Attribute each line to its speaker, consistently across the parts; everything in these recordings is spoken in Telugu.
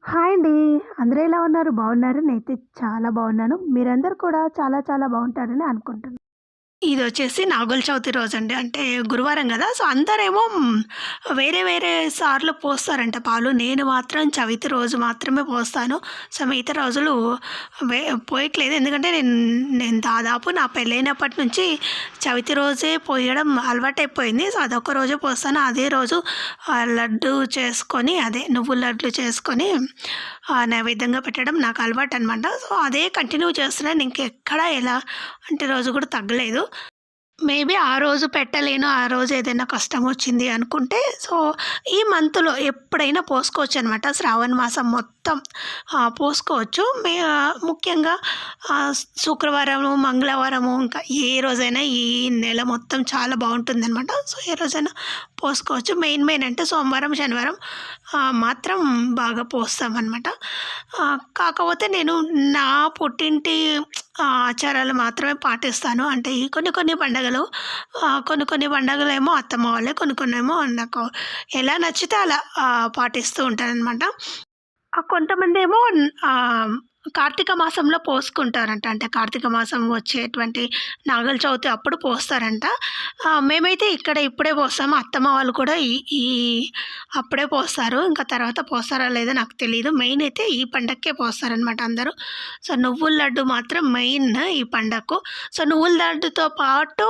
Speaker 1: హాయ్ అండి. అందరూ ఎలా ఉన్నారు? బాగున్నారా? నేనైతే చాలా బాగున్నాను. మీరందరూ కూడా చాలా చాలా బాగుంటారని అనుకుంటున్నాను. ఇదొచ్చేసి నాగుల చవితి రోజండి. అంటే గురువారం గదా! సో, అందరేమో వేరే వేరే సార్లు పోస్తారంట పాలు. నేను మాత్రం చవితి రోజు మాత్రమే పోస్తాను. సో, మిగతా రోజులు వే పోయట్లేదు. ఎందుకంటే నేను దాదాపు నా పెళ్ళైనప్పటి నుంచి చవితి రోజే పోయడం అలవాటైపోయింది. సో, అదొక్క రోజే పోస్తాను. అదే రోజు లడ్డు చేసుకొని అదే నువ్వుల లడ్లు చేసుకొని నైవేద్యంగా పెట్టడం నాకు అలవాటనమాట. సో, అదే కంటిన్యూ చేస్తున్నాను. ఇంకెక్కడ ఎలా అంటే రోజు కూడా తగ్గలేదు. మేబీ ఆ రోజు పెట్టలేను. ఆ రోజు ఏదైనా కష్టమొచ్చింది అనుకుంటే, సో, ఈ మంత్‌లో ఎప్పుడైనా పోసుకోవచ్చనమాట. శ్రావణ మాసం మొత్తం పోసుకోవచ్చు. ముఖ్యంగా శుక్రవారము, మంగళవారము ఇంకా ఏ రోజైనా ఈ నెల మొత్తం చాలా బావుంటుందనమాట. సో, ఏ రోజైనా పోసుకోవచ్చు. మెయిన్ అంటే సోమవారం, శనివారం మాత్రం బాగా పోస్తామనమాట. కాకపోతే నేను నా పుట్టింటి ఆచారాలు మాత్రమే పాటిస్తాను. అంటే ఈ కొన్ని పండగలు కొన్ని పండగలేమో అత్తమ్మ వాళ్ళే, కొన్నేమో నాకు ఎలా నచ్చితే అలా పాటిస్తూ ఉంటాననమాట. కొంతమందేమో కార్తీక మాసంలో పోసుకుంటారంట. అంటే కార్తీక మాసం వచ్చేటువంటి నాగుల చవితి అప్పుడు పోస్తారంట. మేమైతే ఇప్పుడే పోస్తాము. అత్తమ్మ వాళ్ళు కూడా ఈ ఈ అప్పుడే పోస్తారు. ఇంకా తర్వాత పోస్తారా లేదో నాకు తెలీదు. మెయిన్ అయితే ఈ పండక్కే పోస్తారనమాట అందరూ. సో, నువ్వుల లడ్డు మాత్రం మెయిన్ ఈ పండగకు. సో, నువ్వుల లడ్డుతో పాటు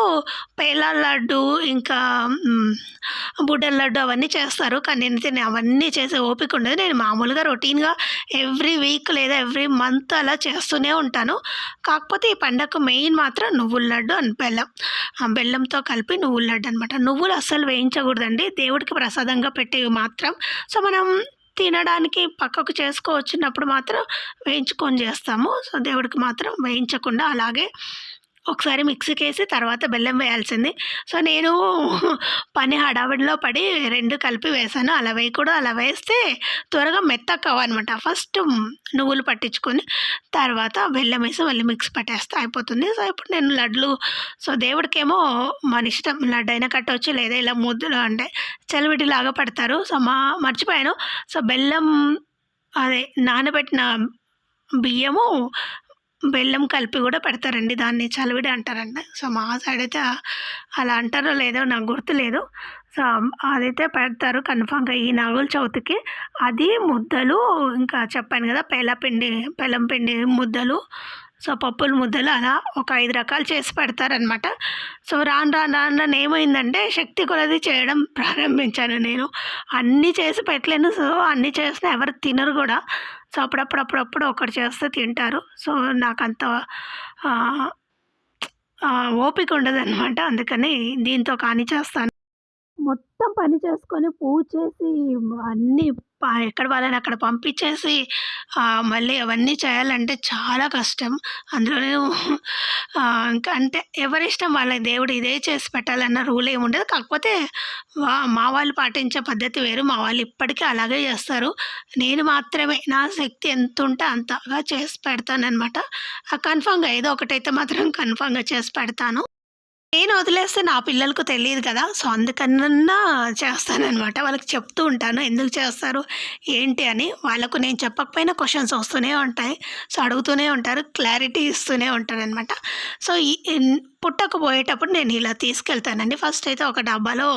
Speaker 1: పేలాల లడ్డు ఇంకా బుడ్డల లడ్డు అవన్నీ చేస్తారు. కానీ నేనైతే అవన్నీ చేసే ఓపిక ఉండదు. నేను మామూలుగా రొటీన్‌గా ఎవ్రీ వీక్ లేదా ఎవ్రీ మంత్ అలా చేస్తూనే ఉంటాను. కాకపోతే ఈ పండగకు మెయిన్ మాత్రం నువ్వుల లడ్డు అండ్ బెల్లం. బెల్లంతో కలిపి నువ్వుల లడ్డు అనమాట. నువ్వులు అస్సలు వేయించకూడదండి. దేవుడికి ప్రసాదంగా పెట్టేవి మాత్రం. సో, మనం తినడానికి పక్కకు చేసుకోవచ్చినప్పుడు మాత్రం వేయించుకొని చేస్తాము. సో, దేవుడికి మాత్రం వేయించకుండా అలాగే ఒకసారి మిక్సీకేసి తర్వాత బెల్లం వేయాల్సింది. సో, నేను పని హడావిడిలో పడి 2 కలిపి వేశాను. అలా వేయకూడదు. అలా వేస్తే త్వరగా మెత్తగవ్వనమాట. ఫస్ట్ నువ్వులు పట్టించుకొని తర్వాత బెల్లం వేసి మళ్ళీ మిక్స్ పట్టేస్తే అయిపోతుంది. సో, ఇప్పుడు నేను లడ్లు సో, దేవుడికేమో మనిష్టం లడ్డయినా కట్టొచ్చు లేదా ఇలా ముద్దలు అంటే చలివిడిలాగా పడతారు. సో, మర్చిపోయాను. సో, బెల్లం అదే నానబెట్టిన బియ్యము బెల్లం కలిపి గూడా పెడతారండి. దాన్ని చలివిడి అంటారంట. సో, మా సైడ్ అయితే అలా అంటారో లేదో నాకు గుర్తులేదు. సో, అదైతే పెడతారు కన్ఫామ్‌గా ఈ నాగుల చవితికి. అది ముద్దలు ఇంకా చెప్పాను గదా! బెల్లం పిండి ముద్దలు, సో, పప్పుల ముద్దలు అలా ఒక 5 రకాలు చేసి పెడతారనమాట. సో, రాను ఏమైందంటే శక్తి కొలది చేయడం ప్రారంభించాను నేను. అన్నీ చేసి పెట్టలేను. సో, అన్నీ చేసినా ఎవరు తినరు గూడా. సో, అప్పుడప్పుడు ఒకటి చేస్తే తింటారు. సో, నాకంత ఆహ్, ఓపిక ఉండదనమాట. అందుకని దీంతో చేస్తాను. మొత్తం పని చేసుకొని, పూజ చేసి, అన్నీ ఎక్కడ వాళ్ళని అక్కడ పంపించేసి, మళ్ళీ అవన్నీ చేయాలంటే చాలా కష్టం. అందులోనూ ఇంకా అంటే ఎవరిష్టం వాళ్ళది. దేవుడు ఇదే చేసి పెట్టాలన్న రూల్ ఏమి ఉండదు. కాకపోతే మా వాళ్ళు పాటించే పద్ధతి వేరు. మా వాళ్ళు ఇప్పటికీ అలాగే చేస్తారు. నేను మాత్రమే నా శక్తి ఎంతుంటే అంతగా చేసి పెడతాననమాట. కన్ఫర్మ్‌గా ఏదో ఒకటైతే మాత్రం కన్ఫర్మ్‌గా చేసి పెడతాను. నేను వదిలేస్తే నా పిల్లలకు తెలీదు కదా! సో, అందుకనన్నా చేస్తాననమాట. వాళ్ళకి చెప్తూ ఉంటాను. ఎందుకు చేస్తారు, ఏంటి అని. వాళ్ళకు నేను చెప్పకపోయినా క్వెషన్స్ వస్తూనే ఉంటాయి. సో, అడుగుతూనే ఉంటారు. క్లారిటీ ఇస్తూనే ఉంటాననమాట. సో, పుట్టకపోయేటప్పుడు నేను ఇలా తీసుకెళ్తానండి. ఫస్ట్ అయితే ఒక డబ్బాలో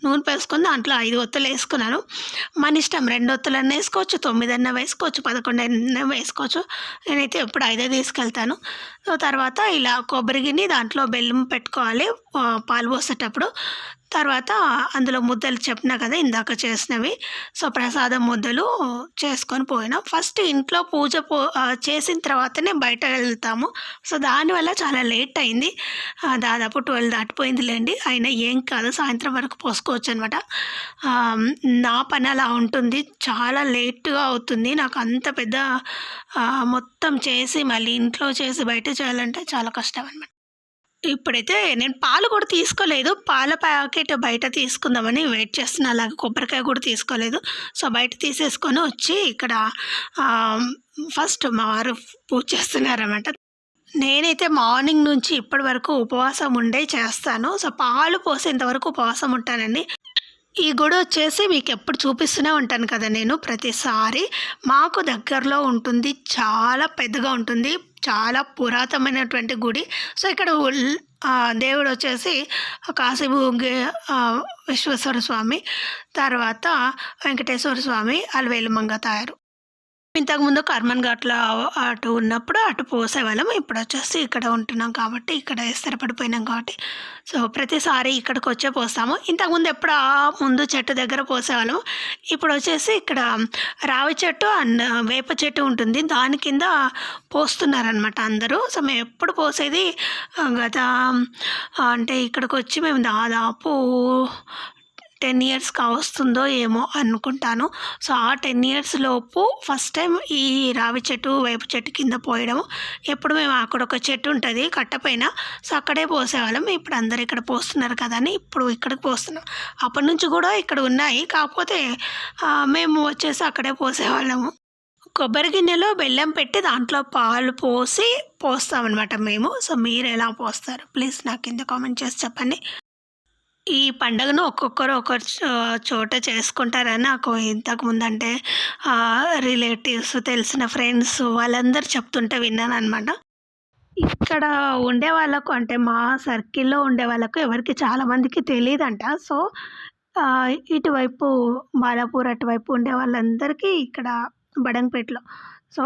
Speaker 1: నూనె పోసుకొని దాంట్లో 5 ఒత్తులేసుకున్నాను. మనిష్టం 2 ఒత్తులన్నా ఏసుకోవచ్చు, 9 అన్నా వేసుకోవచ్చు, 11 అన్నా వేసుకోవచ్చు. నేనైతే ఎప్పుడు 5 తీసుకెళ్తాను. సో, తర్వాత ఇలా కొబ్బరి గిన్ని దాంట్లో బెల్లం పెట్టుకోవాలి పాలు పోసేటప్పుడు. తర్వాత అందులో ముద్దలు చెప్పినా కదా ఇందాక చేసినవి. సో, ప్రసాదం ముద్దలు చేసుకొని పోయినాం. ఫస్ట్ ఇంట్లో చేసిన తర్వాతనే బయట వెళ్తాము. సో, దానివల్ల చాలా లేట్ అయింది. దాదాపు 12 దాటిపోయిందిలెండి. అయినా ఏం కాదు, సాయంత్రం వరకు పోసుకోవచ్చనమాట. నా పని అలా ఉంటుంది. చాలా లేట్‌గా అవుతుంది. నాకు అంత పెద్ద మొత్తం చేసి మళ్ళీ ఇంట్లో చేసి బయట చేయాలంటే చాలా కష్టం అనమాట. ఇప్పుడైతే నేను పాలు కూడా తీసుకోలేదు. పాల ప్యాకెట్ బయట తీసుకుందామని వెయిట్ చేస్తున్నా. అలాగే కొబ్బరికాయ కూడా తీసుకోలేదు. సో, బయట తీసేసుకొని వచ్చి ఇక్కడ ఫస్ట్ మా వారు పూజ చేస్తున్నారనమాట. నేనైతే మార్నింగ్ నుంచి ఇప్పటి వరకు ఉపవాసం ఉండే చేస్తాను. సో, పాలు పోసేంత వరకు ఉపవాసం ఉంటానండి. ఈ గుడి వచ్చేసి మీకెప్పుడు చూపిస్తూనే ఉంటాను కదా నేను ప్రతిసారి. మాకు దగ్గరలో ఉంటుంది. చాలా పెద్దగా ఉంటుంది. చాలా పురాతనమైనటువంటి గుడి. సో, ఇక్కడ దేవుడొచ్చేసి కాశీబుగ్గ విశ్వేశ్వర స్వామి, తర్వాత వెంకటేశ్వర స్వామి, అలవేలు మంగ తాయారు. ఇంతకుముందు కర్మన్ ఘాట్‌లో అటు ఉన్నప్పుడు అటు పోసేవాళ్ళం. ఇప్పుడొచ్చేసి ఇక్కడ ఉంటున్నాం కాబట్టి, ఇక్కడ స్థిరపడిపోయినాం కాబట్టి, సో, ప్రతిసారి ఇక్కడికొచ్చే పోస్తాము. ఇంతకుముందు ఎప్పుడు ముందు చెట్టు దగ్గర పోసేవాళ్ళము. ఇప్పుడొచ్చేసి ఇక్కడ రావి చెట్టు అండ్ వేప చెట్టు ఉంటుంది. దాని కింద పోస్తున్నారనమాట అందరూ. సో, మేమెప్పుడు పోసేది గత అంటే ఇక్కడికొచ్చి మేము దాదాపు 10 ఇయర్స్ కావస్తుందో ఏమో అనుకుంటాను. సో, ఆ 10 ఇయర్స్ లోపు ఫస్ట్ టైం ఈ రావి చెట్టు, వేప చెట్టు కింద పోయడం. ఎప్పుడు మేము అక్కడొక చెట్టు ఉంటది కట్టపైన. సో, అక్కడే పోసేవాళ్ళం. ఇప్పుడు అందరూ ఇక్కడ పోస్తున్నారు కదా అని ఇప్పుడు ఇక్కడికి పోస్తున్నాం. అప్పటినుంచి కూడా ఇక్కడ ఉన్నాయి. కాకపోతే మేము వచ్చేసి అక్కడే పోసేవాళ్ళము. కొబ్బరి గిన్నెలో బెల్లం పెట్టి దాంట్లో పాలు పోసి పోస్తామనమాట మేము. సో, మీరెలా పోస్తారు? ప్లీజ్ నాకు కింద కామెంట్ చేసి చెప్పండి. ఈ పండగను ఒక్కొక్కరు ఒక్కొక్క చోట చేసుకుంటారని నాకు ఇంతకుముందంటే రిలేటివ్స్, తెలిసిన ఫ్రెండ్స్ వాళ్ళందరూ చెప్తుంటే విన్నాననమాట. ఇక్కడ ఉండే వాళ్ళకు అంటే మా సర్కిల్‌లో ఉండే వాళ్ళకు ఎవరికీ చాలా మందికి తెలీదంట. సో, ఇటువైపు బాలాపూర్ అటువైపు ఉండే వాళ్ళందరికీ ఇక్కడ బడంగపేటలో. సో,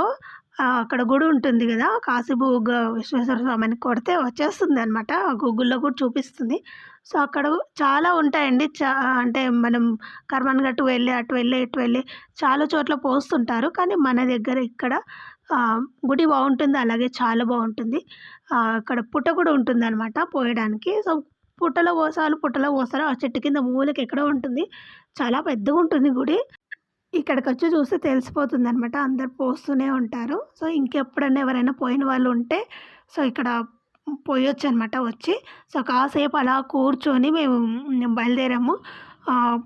Speaker 1: అక్కడ గుడి ఉంటుంది గదా! కాశీబుగ్గ విశ్వేశ్వర స్వామి అని కొడితే వచ్చేస్తుందనమాట. గూగుల్‌లో కూడా చూపిస్తుంది. సో, అక్కడ చాలా ఉంటాయండి. అంటే మనం కర్మన్ ఘాట్ వెళ్ళి, అటు వెళ్ళి, ఇటు వెళ్ళి చాలా చోట్ల పోస్తుంటారు. కానీ మన దగ్గర ఇక్కడ గుడి బావుంటుంది. అలాగే చాలా బావుంటుంది. అక్కడ పుట్ట కూడా ఉంటుందనమాట పోయడానికి. సో, పుట్టలో పోస్తారు. ఆ చెట్టు కింద మూలకి ఎక్కడో ఉంటుంది. చాలా పెద్దగుంటుంది గుడి. ఇక్కడికొచ్చి చూస్తే తెలిసిపోతుందనమాట. అందరూ పోస్తూనే ఉంటారు. సో, ఇంకెప్పుడన్నా ఎవరైనా పోయిన వాళ్ళు ఉంటే సో, ఇక్కడ పోయొచ్చనమాట వచ్చి. సో, కాసేపు అలా కూర్చొని మేము బయలుదేరాము.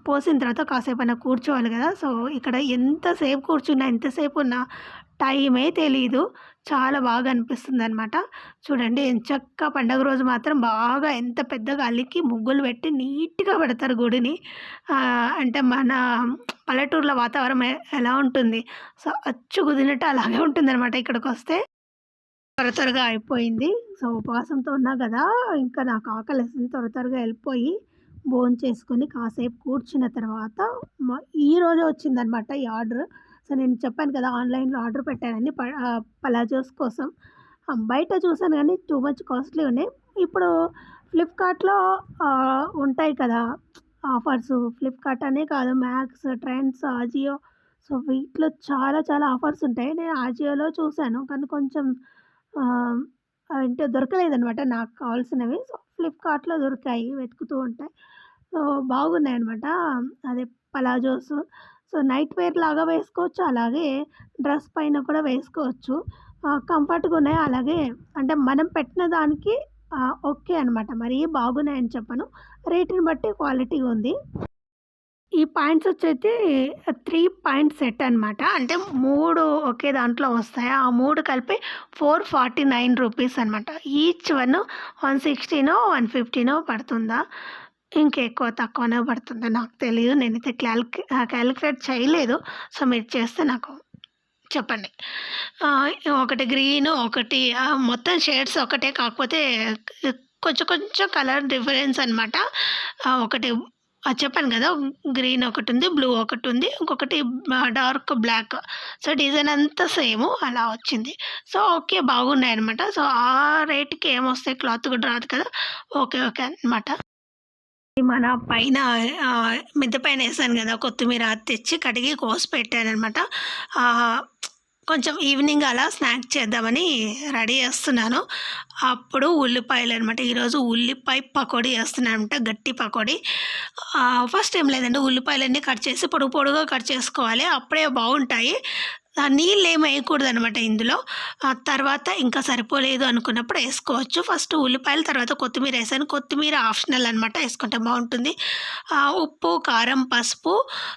Speaker 1: పోసిన తర్వాత కాసేపన్నా కూర్చోవాలి గదా! సో, ఇక్కడ ఎంతసేపు కూర్చున్నా, ఎంతసేపు ఉన్నా టైమే తెలీదు. చాలా బాగా అనిపిస్తుందనమాట. చూడండి ఎంచక్కా పండగ రోజు మాత్రం బాగా ఎంత పెద్దగా అలికి ముగ్గులు పెట్టి నీట్‌గా పెడతారు గుడిని. అంటే మన పల్లెటూరులో వాతావరణం ఎలా ఉంటుంది? సో, అచ్చు కుదిరినట్టు అలాగే ఉంటుందనమాట ఇక్కడికొస్తే. త్వరగా అయిపోయింది. సో, ఉపవాసంతో ఉన్నా గదా! ఇంకా నాకు ఆకలేసింది. త్వరగా ఎళ్ళిపోయి భోంచేసుకొని కాసేపు కూర్చున్న తర్వాత ఈరోజే వచ్చిందనమాట ఈ ఆర్డర్. సో, నేను చెప్పాను కదా! ఆన్‌లైన్‌లో ఆర్డర్ పెట్టానని పలాజోస్ కోసం. బయట చూసాను గానీ టూ మచ్ కాస్ట్‌లీ ఉన్నాయి. ఇప్పుడు ఫ్లిప్‌కార్ట్‌లో ఉంటాయి కదా! ఆఫర్సు. ఫ్లిప్‌కార్ట్ అనే కాదు మ్యాక్స్, ట్రెండ్స్, అజియో సో, వీటిలో చాలా ఆఫర్స్ ఉంటాయి. నేను అజియోలో చూసాను. కానీ కొంచెం ఆహ్, అంటే దొరకలేదనమాట నాకు కావాల్సినవి. సో, ఫ్లిప్‌కార్ట్‌లో దొరికాయి. వెతుకుతూ ఉంటే. సో, బాగున్నాయనమాట. అదే పలాజోస్. సో, నైట్ వేర్ లాగా వేసుకోవచ్చు. అలాగే డ్రెస్ పైన కూడా వేసుకోవచ్చు. కంఫర్ట్‌గా ఉన్నాయి. అలాగే అంటే మనం పెట్టిన దానికి ఓకే అనమాట. మరీ బాగున్నాయని చెప్పను. రేట్‌ని బట్టి క్వాలిటీ ఉంది. ఈ పాయింట్స్ వచ్చైతే 3 పాయింట్ సెట్ అనమాట. అంటే 3 ఒకే దాంట్లో వస్తాయి. ఆ 3 కలిపి 449 రూపీస్ అనమాట. ఈచ్ వన్ 160నో, 150నో పడుతుందా? ఇంకెక్కువ తక్కువనో పడుతుందా నాకు తెలీదు. నేనైతే క్యాలిక్యులేట్ చేయలేదు. సో, మీరు చేస్తే నాకు చెప్పండి. ఒకటి గ్రీను, ఒకటి మొత్తం షేడ్స్ ఒకటే కాకపోతే కొంచెం కలర్ డిఫరెన్స్ అనమాట. ఒకటి చెప్పాను కదా! గ్రీన్ ఒకటుంది, బ్లూ ఒకటుంది. ఇంకొకటి డార్క్ బ్లాక్. సో, డిజైన్ అంతా సేము అలా వచ్చింది. So, okay బాగున్నాయనమాట. సో, ఆ రేట్‌కి ఏమొస్తాయి క్లాత్ కూడా రాదు కదా! ఓకే అనమాట. మన పైన మిద్దె పైన ఏసాను గదా! కొత్తిమీర తెచ్చి కడిగి కోసి పెట్టాననమాట. కొంచెం ఈవినింగ్ అలా స్నాక్ చేద్దామని రెడీ చేస్తున్నాను. అప్పుడు ఉల్లిపాయలనమాట. ఈరోజు ఉల్లిపాయ పకోడీ చేస్తున్నాననమాట. గట్టి పకోడీ. ఫస్ట్ ఏం లేదండి ఉల్లిపాయలన్నీ కట్ చేసి పొడుగుగా కట్ చేసుకోవాలి. అప్పుడే బావుంటాయి. నీళ్ళేమి వేయకూడదనమాట ఇందులో. తర్వాత ఇంకా సరిపోలేదు అనుకున్నప్పుడు ఏసుకోవచ్చు. ఫస్ట్ ఉల్లిపాయలు, తర్వాత కొత్తిమీర ఏసాను. కొత్తిమీర ఆప్షనల్ అనమాట. ఏసుకుంటే బావుంటుంది. ఉప్పు, కారం, పసుపు,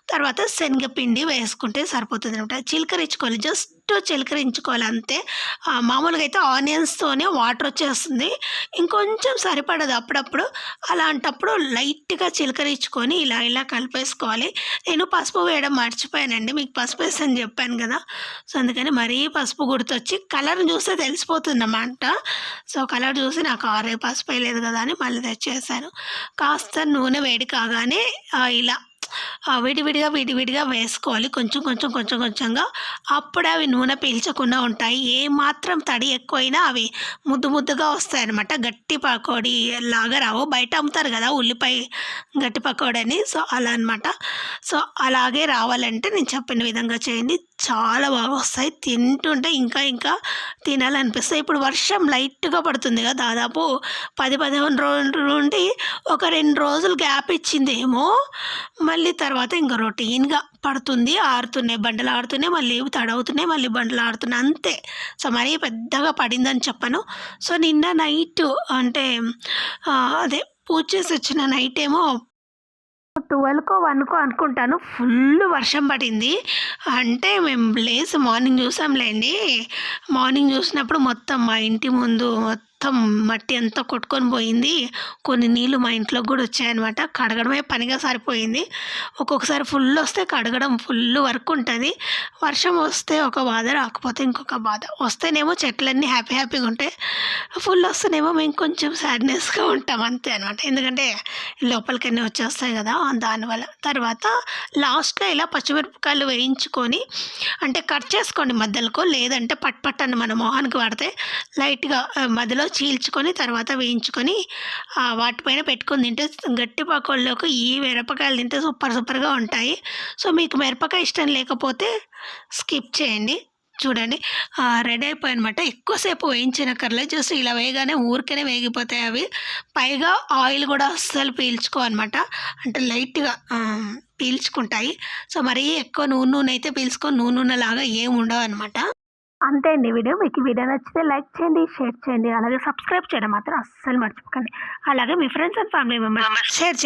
Speaker 1: తర్వాత శనగపిండి వేసుకుంటే సరిపోతుందనమాట. చిలకరించుకోవాలి. జస్ట్ చిలకరించుకోవాలి అంతే. మామూలుగా అయితే ఆనియన్స్‌తోనే వాటర్ వచ్చేస్తుంది. ఇంకొంచెం సరిపడదు అప్పుడప్పుడు. అలాంటప్పుడు లైట్‌గా చిలకరించుకొని ఇలా ఇలా కలిపేసుకోవాలి. నేను పసుపు వేయడం మర్చిపోయానండి. మీకు పసుపు వేసని చెప్పాను కదా! సో, అందుకని మరీ పసుపు గుర్తొచ్చి కలర్‌ని చూస్తే తెలిసిపోతుందన్నమాట. సో, కలర్ చూసి నాకు అరే! పసుపు వేయలేదు కదా అని మళ్ళీ తెచ్చేసాను. కాస్త నూనె వేడి కాగానే ఇలా విడివిడిగా వేసుకోవాలి. కొంచెంగా. అప్పుడే అవి నూనె పీల్చకుండా ఉంటాయి. ఏమాత్రం తడి ఎక్కువైనా అవి ముద్దుగా వస్తాయన్నమాట. గట్టి పకోడీ లాగా రావు. బయట అమ్ముతారు కదా ఉల్లిపాయ గట్టి పకోడీ అని. సో, అలా అనమాట. సో, అలాగే రావాలంటే నేను చెప్పిన విధంగా చేయండి. చాలా బాగా వస్తాయి. తింటుంటే ఇంకా తినాలనిపిస్తాయి. ఇప్పుడు వర్షం లైట్‌గా పడుతుంది కదా! దాదాపు 15 రోజుల నుండి ఒక 2 రోజులు గ్యాప్ ఇచ్చిందేమో. మళ్ళీ తర్వాత ఇంక రొటీన్‌గా పడుతుంది. ఆరుతున్నాయి. బండలు ఆరుతున్నాయి. మళ్ళీ తడవుతున్నాయి. మళ్ళీ బండలు ఆరుతున్నాయి అంతే. సో, మరీ పెద్దగా పడిందని చెప్పను. సో, నిన్న నైటు అంటే అదే పూజ చేసి వచ్చిన నైటేమో 12కో, 1కో అనుకుంటాను. ఫుల్ వర్షం పడింది. అంటే మేము లేసి మార్నింగ్ చూసాంలేండి. మార్నింగ్ చూసినప్పుడు మొత్తం మా ఇంటి ముందు మొత్తం మట్టి అంతా కొట్టుకొని పోయింది. కొన్ని నీళ్ళు మా ఇంట్లోకి కూడా వచ్చాయన్నమాట. కడగడమే పనిగా సరిపోయింది. ఒక్కొక్కసారి ఫుల్ వస్తే కడగడం ఫుల్ వర్క్ ఉంటుంది. వర్షం వస్తే ఒక బాధ, రాకపోతే ఇంకొక బాధ. వస్తేనేమో చెట్లన్నీ హ్యాపీగా ఉంటాయి. ఫుల్ వస్తేనేమో మేము కొంచెం సాడ్నెస్గా ఉంటాం అంతే అనమాట. ఎందుకంటే లోపలికన్నీ వచ్చేస్తాయి కదా! దానివల్ల. తర్వాత లాస్ట్‌లో ఇలా పచ్చిమిరపకాయలు వేయించుకొని అంటే కట్ చేసుకోండి మధ్యలకు. లేదంటే పట్ అని మన మొహానికి పడితే లైట్‌గా మధ్యలో చీల్చుకొని తర్వాత వేయించుకొని వాటిపైన పెట్టుకొని తింటే గట్టి పకోడీలోకి ఈ మిరపకాయలు తింటే సూపర్‌గా ఉంటాయి. సో, మీకు మిరపకాయ ఇష్టం లేకపోతే స్కిప్ చేయండి. చూడండి రెడీ అయిపోయాయనమాట. ఎక్కువసేపు వేయించనక్కర్లేదు. జస్ట్ ఇలా వేయగానే ఊరికనే వేగిపోతాయి అవి. పైగా ఆయిల్ కూడా అస్సలు పీల్చుకోవన్నమాట. అంటే లైట్‌గా పీల్చుకుంటాయి. సో, మరీ ఎక్కువ నూనె అయితే పీల్చుకొని నూనెలాగా ఏమి ఉండవన్నమాట. అంతే అండి వీడియో. మీకు ఈ వీడియో నచ్చితే లైక్ చేయండి, షేర్ చేయండి. అలాగే సబ్స్క్రైబ్ చేయడం మాత్రం అస్సలు మర్చిపోకండి. అలాగే మీ friends and family members share చేయండి.